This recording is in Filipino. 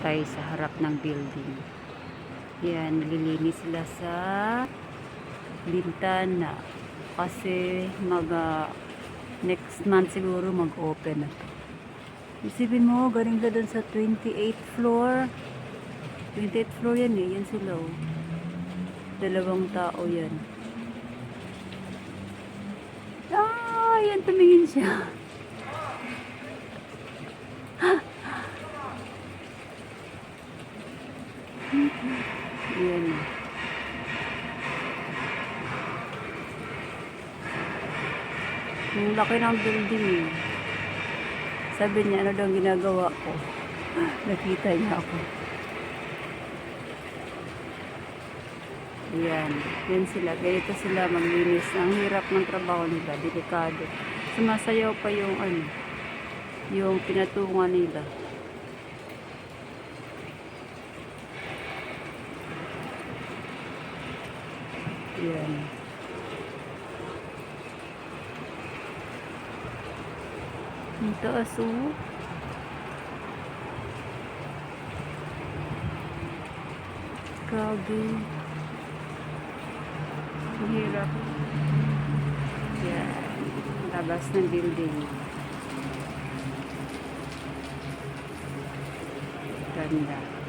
nakabantay sa harap ng building. Yan, nililinis sila sa bintana kasi next month siguro mag-open na to. Isipin mo, galing ka dun sa 28th floor. 28th floor yan eh. Yan sila oh. 2 tao yan. Ah, yan, tumingin siya. Yan. Ang laki ng building eh. Sabi niya, ano daw ang ginagawa ko? Nakita niya ako. Yan. Yan sila. Ganito sila maglinis. Ang hirap ng trabaho nila. Delikado. Sumasayaw pa yung yung pinatungan nila. Yan. Ang taas oh. Grabe. Ang hirap. Yan. Labas ng building. Ganda.